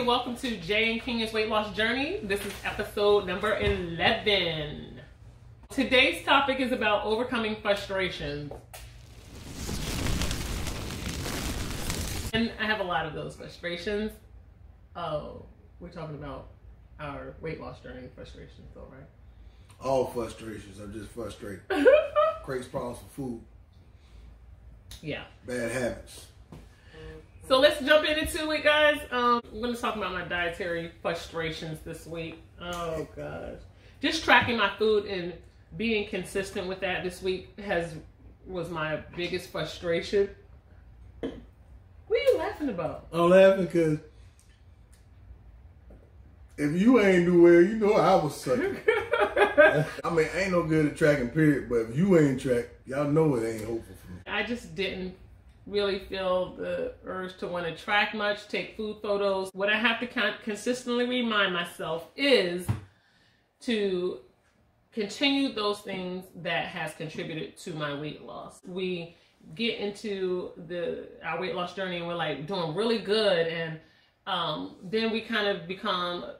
and welcome to Jay and Kenya's weight loss journey. This is episode number 11. Today's topic is about overcoming frustrations. And I have a lot of those frustrations. Oh, we're talking about our weight loss journey frustrations though, right? All frustrations are just frustrated. Creates problems for food. Yeah. Bad habits. So let's jump into it, guys. I'm going to talk about my dietary frustrations this week. Oh, gosh. Just tracking my food and being consistent with that this week was my biggest frustration. What are you laughing about? I'm laughing because if you ain't do well, you know I was sucking. I mean, ain't no good at tracking, period. But if you ain't track, y'all know it ain't hopeful for me. I just didn't really feel the urge to want to track much, take food photos. What I have to consistently remind myself is to continue those things that has contributed to my weight loss. We get into our weight loss journey and we're like doing really good, and then we kind of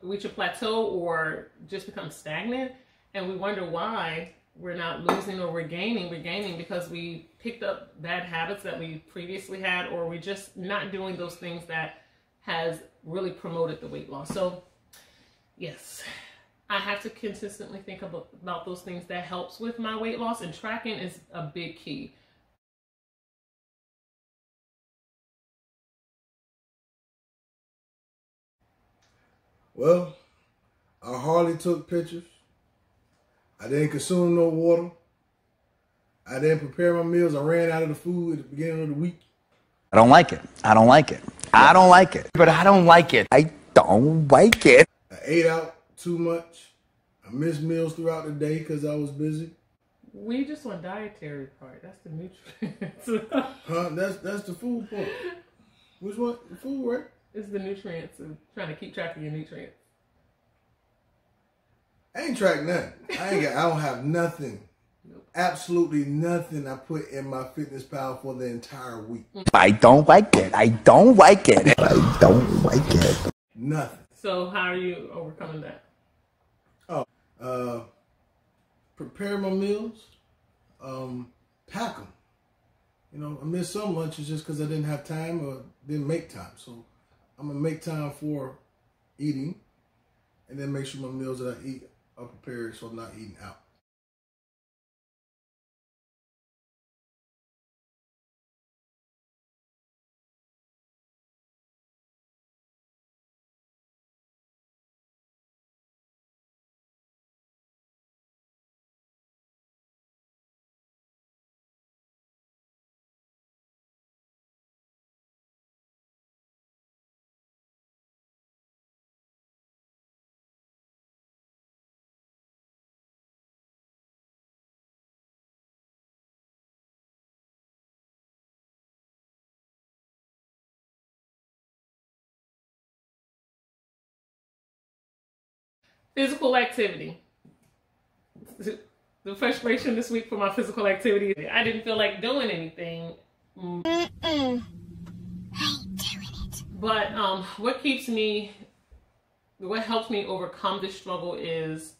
reach a plateau or just become stagnant, and we wonder why we're not losing or we're gaining because we picked up bad habits that we previously had, or we're just not doing those things that has really promoted the weight loss. So yes, I have to consistently think about those things that helps with my weight loss, and tracking is a big key. Well, I hardly took pictures. I didn't consume no water. I didn't prepare my meals. I ran out of the food at the beginning of the week. I don't like it. I don't like it. I don't like it. But I don't like it. I don't like it. I ate out too much. I missed meals throughout the day because I was busy. We just want dietary part. That's the nutrients. Huh? That's the food part. Which one? The food, right? It's the nutrients and trying to keep track of your nutrients. I ain't tracked nothing. I don't have nothing. Nope. Absolutely nothing I put in my fitness pal for the entire week. I don't like it. I don't like it. I don't like it. Nothing. So how are you overcoming that? Prepare my meals. Pack them. You know, I missed some lunches just because I didn't have time or didn't make time. So I'm going to make time for eating, and then make sure my meals that I eat are prepared so I'm not eating out. Physical activity. The frustration this week for my physical activity, I didn't feel like doing anything. I ain't doing it. But what helps me overcome this struggle is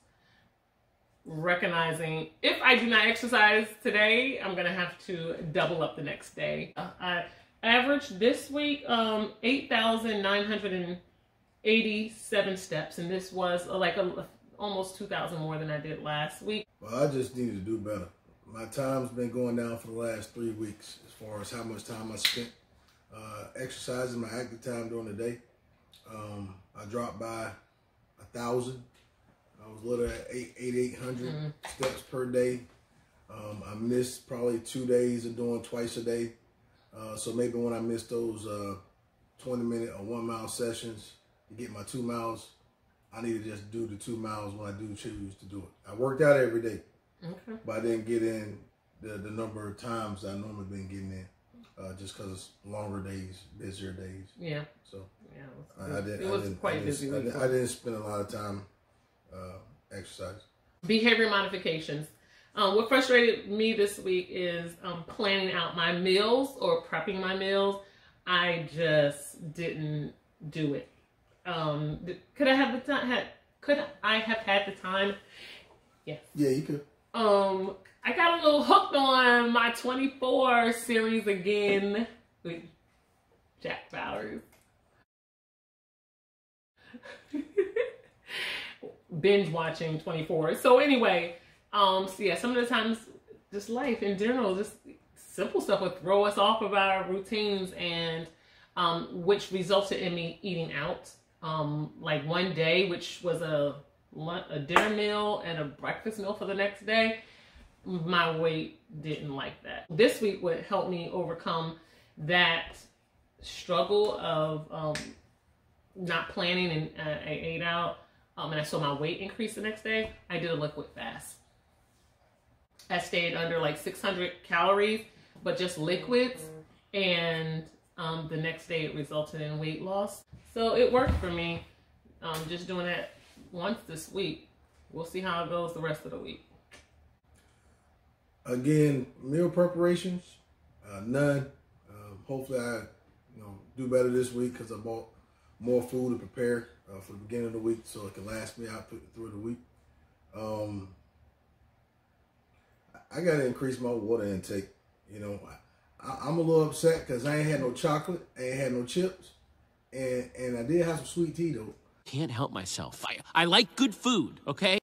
recognizing if I do not exercise today, I'm gonna have to double up the next day. I averaged this week 8,987 steps, and this was almost 2,000 more than I did last week. Well, I just needed to do better. My time's been going down for the last 3 weeks as far as how much time I spent exercising, my active time during the day. I dropped by 1,000. I was literally at 800 steps per day. I missed probably 2 days of doing twice a day. So maybe when I missed those 20-minute or 1 mile sessions to get my 2 miles, I need to just do the 2 miles when I do choose to do it. I worked out every day, but I didn't get in the number of times I normally been getting in, just because it's longer days, busier days. Yeah. So yeah, it was quite busy. I didn't spend a lot of time exercising. Behavior modifications. What frustrated me this week is planning out my meals or prepping my meals. I just didn't do it. Could I have the time? Could I have had the time? Yes. Yeah, you could. I got a little hooked on my 24 series again with Jack Bowers. Binge watching 24. So anyway, so yeah, some of the times just life in general, just simple stuff would throw us off of our routines, and which resulted in me eating out. Like one day, which was a dinner meal and a breakfast meal for the next day, my weight didn't like that. This week would help me overcome that struggle of not planning, and I ate out, and I saw my weight increase the next day. I did a liquid fast. I stayed under like 600 calories, but just liquids, and the next day it resulted in weight loss. So it worked for me. Just doing that once this week. We'll see how it goes the rest of the week. Again, meal preparations, none. Hopefully I do better this week because I bought more food to prepare for the beginning of the week so it can last me out through the week. I got to increase my water intake. I'm a little upset because I ain't had no chocolate, I ain't had no chips, and I did have some sweet tea though. Can't help myself. I like good food, okay?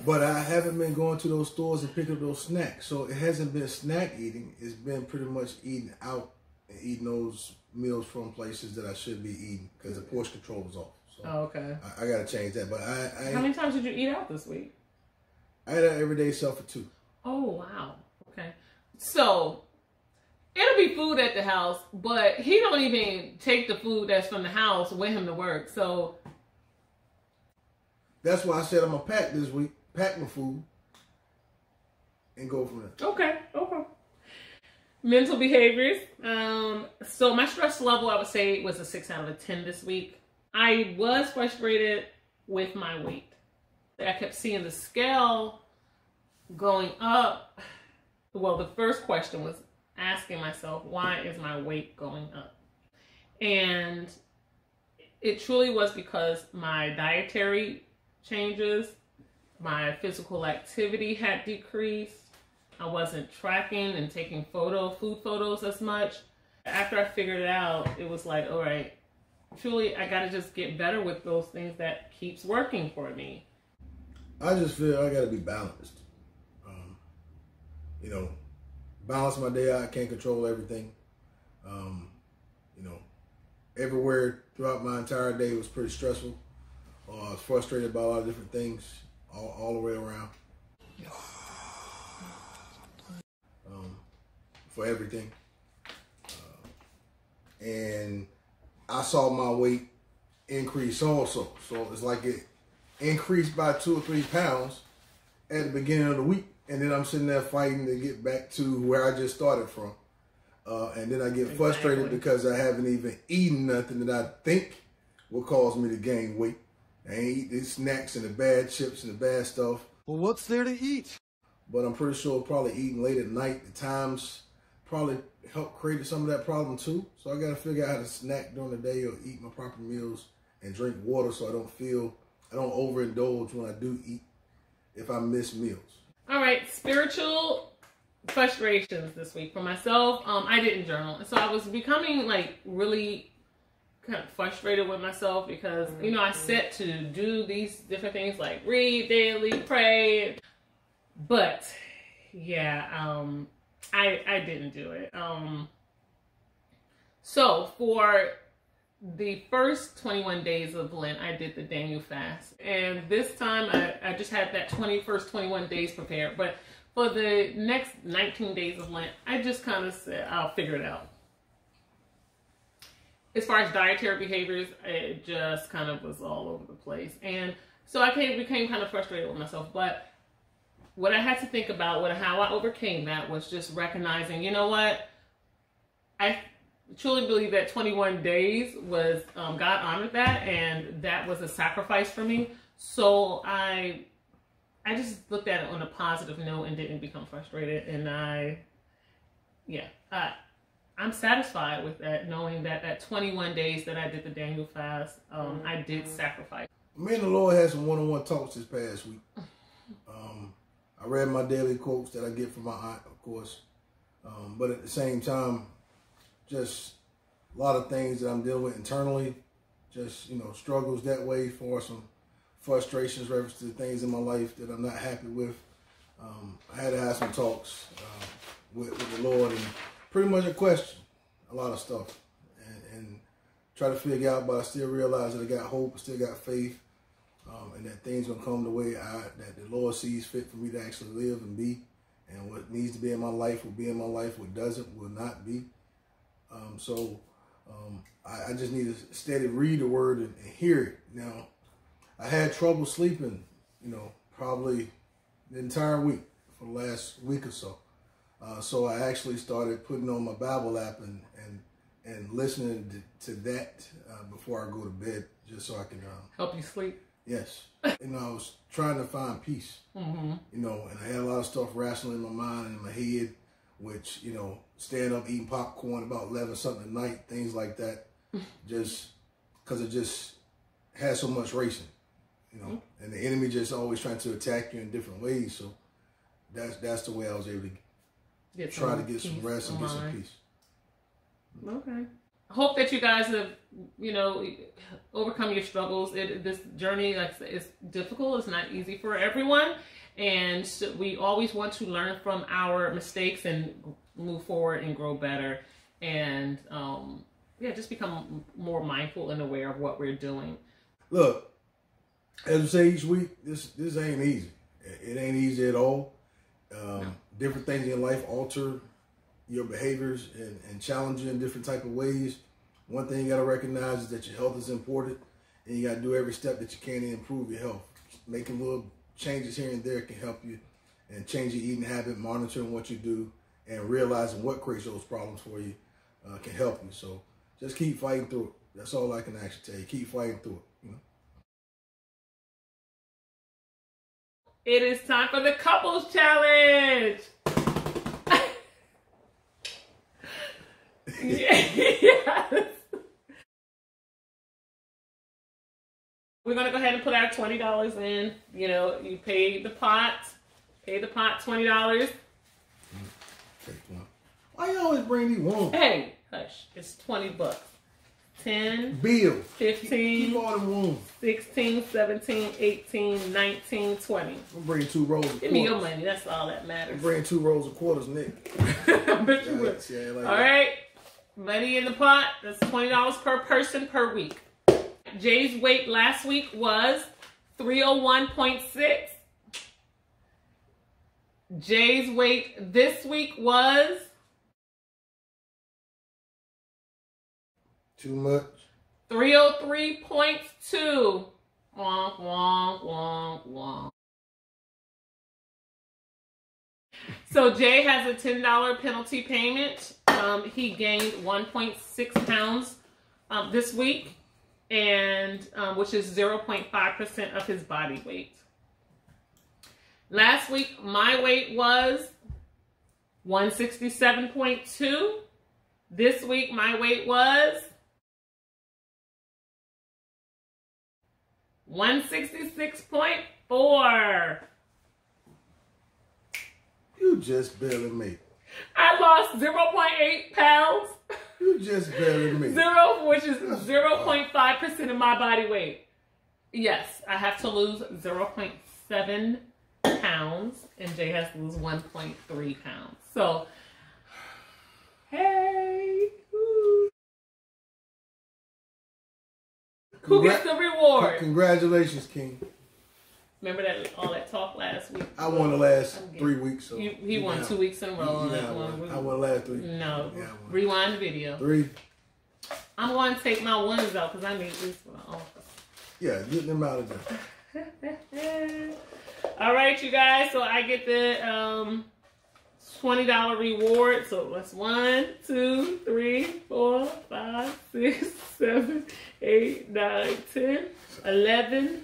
But I haven't been going to those stores and picking up those snacks. So it hasn't been snack eating. It's been pretty much eating out and eating those meals from places that I should be eating because the portion control was off. So Okay. I got to change that. But How many times did you eat out this week? I had an everyday self for 2. Oh, wow. Okay. So it'll be food at the house, but he don't even take the food that's from the house with him to work. So that's why I said I'm going to pack this week, pack my food, and go from there. Okay. Mental behaviors. So my stress level, I would say, was a 6 out of a 10 this week. I was frustrated with my weight. I kept seeing the scale going up. Well, the first question was asking myself, why is my weight going up? And it truly was because my dietary changes, my physical activity had decreased. I wasn't tracking and taking food photos as much. After I figured it out, it was like, all right, truly, I got to just get better with those things that keeps working for me. I just feel I got to be balanced. Balance my day out. I can't control everything. Everywhere throughout my entire day was pretty stressful. I was frustrated by a lot of different things all the way around. For everything. And I saw my weight increase also. So it's like it increased by 2 or 3 pounds at the beginning of the week. And then I'm sitting there fighting to get back to where I just started from. And then I get frustrated because I haven't even eaten nothing that I think will cause me to gain weight. I ain't eat these snacks and the bad chips and the bad stuff. Well, what's there to eat? But I'm pretty sure probably eating late at night, the times probably help create some of that problem too. So I got to figure out how to snack during the day or eat my proper meals and drink water so I don't overindulge when I do eat if I miss meals. All right, spiritual frustrations this week for myself. I didn't journal. So I was becoming like really kind of frustrated with myself because, I set to do these different things like read daily, pray. But yeah, I didn't do it. So for the first 21 days of Lent, I did the Daniel fast. And this time I just had that first 21 days prepared. But for the next 19 days of Lent, I just kind of said, I'll figure it out. As far as dietary behaviors, it just kind of was all over the place. And so I became kind of frustrated with myself. But what I had to think about, how I overcame that was just recognizing, you know what? I truly believe that 21 days was, God honored that, and that was a sacrifice for me. So I just looked at it on a positive note and didn't become frustrated. And I I'm satisfied with that, knowing that that 21 days that I did the Daniel fast, I did sacrifice. Me and the Lord had some one-on-one talks this past week. I read my daily quotes that I get from my aunt, of course. But at the same time, just a lot of things that I'm dealing with internally, just, you know, struggles that way, for some frustrations, reference to things in my life that I'm not happy with. I had to have some talks with the Lord and pretty much a question a lot of stuff and try to figure out, but I still realize that I got hope, I still got faith, and that things gonna come the way that the Lord sees fit for me to actually live and be. And what needs to be in my life will be in my life. What doesn't will not be. I just need to steady read the word and hear it. Now, I had trouble sleeping, you know, probably the entire week for the last week or so. So I actually started putting on my Bible app and listening to that before I go to bed, just so I can help you sleep. Yes. You know, I was trying to find peace, you know, and I had a lot of stuff wrestling in my mind and in my head, which, you know, staying up eating popcorn about 11 something at night, things like that, just because it just had so much racing, you know, and the enemy just always trying to attack you in different ways. So that's the way I was able to try to get some rest and get some peace. Okay. I hope that you guys have, you know, overcome your struggles. This journey, like I said, is difficult. It's not easy for everyone. And we always want to learn from our mistakes and move forward and grow better. And, yeah, just become more mindful and aware of what we're doing. Look, as we say each week, this ain't easy. It ain't easy at all. Different things in your life alter your behaviors and challenge you in different type of ways. One thing you got to recognize is that your health is important, and you got to do every step that you can to improve your health. Making little changes here and there can help you, and change your eating habit, monitoring what you do, and realizing what creates those problems for you can help you. So just keep fighting through it. That's all I can actually tell you. Keep fighting through it. You know? It is time for the couples challenge. Yes. We're going to go ahead and put our $20 in. You know, you pay the pot $20. Why you always bring these ones? Hey, hush. It's $20. 10, Bill. 15, keep all them ones. 16, 17, 18, 19, 20. I'm bringing 2 rolls of quarters. Give me your money. That's all that matters. I'm bringing 2 rolls of quarters, Nick. I bet you would. Yeah, like all right. Money in the pot. That's $20 per person per week. Jay's weight last week was 301.6. Jay's weight this week was too much. 303.2. Wonk, wonk, wonk, wonk. So Jay has a $10 penalty payment. He gained 1.6 pounds this week, and which is 0.5% of his body weight. Last week, my weight was 167.2. This week, my weight was 166.4. You just barely made it. I lost 0.8 pounds. You just barely made it. Which is 0.5% of my body weight. Yes, I have to lose 0.7 pounds, and Jay has to lose 1.3 pounds. So, hey. Who gets the reward? Congratulations, King. Remember that all that talk last week? I won the last 3 weeks. So he won 2 weeks in a row. I won the last 3. No. Yeah, rewind the video. 3. I'm going to take my ones out because I need these for the office. Yeah, get them out of there. All right, you guys. So I get the $20 reward. So that's 1, 2, 3, 4, 5, 6, 7, 8, 9, 10, 11,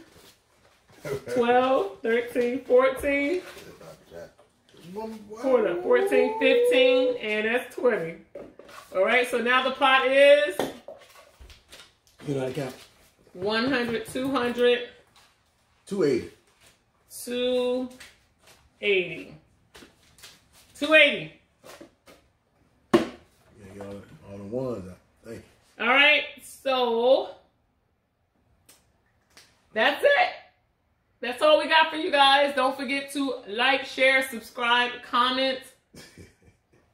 12, 13, 14. quarter, 14, 15, and that's 20. All right, so now the pot is You know how to count. 100, 200, 280. 280. 280. Yeah, you all the ones. Thank you. All right, so that's it. That's all we got for you guys. Don't forget to like, share, subscribe, comment,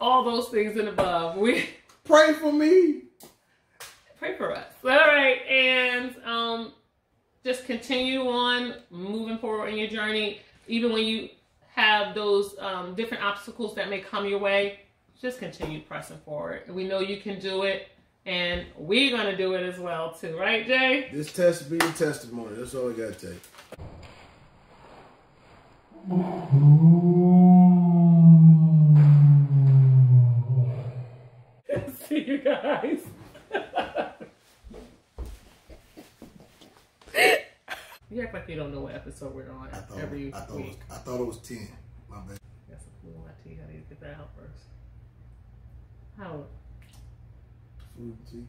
all those things and above. We pray for me. Pray for us. All right, and just continue on moving forward in your journey. Even when you have those different obstacles that may come your way, just continue pressing forward. We know you can do it, and we're going to do it as well, too. Right, Jay? This test be the testimony. That's all I got to take. See you guys. You act like you don't know what episode we're on every week. I thought it was 10. My bad. That's a cool idea. I need to get that out first. How? Food, see?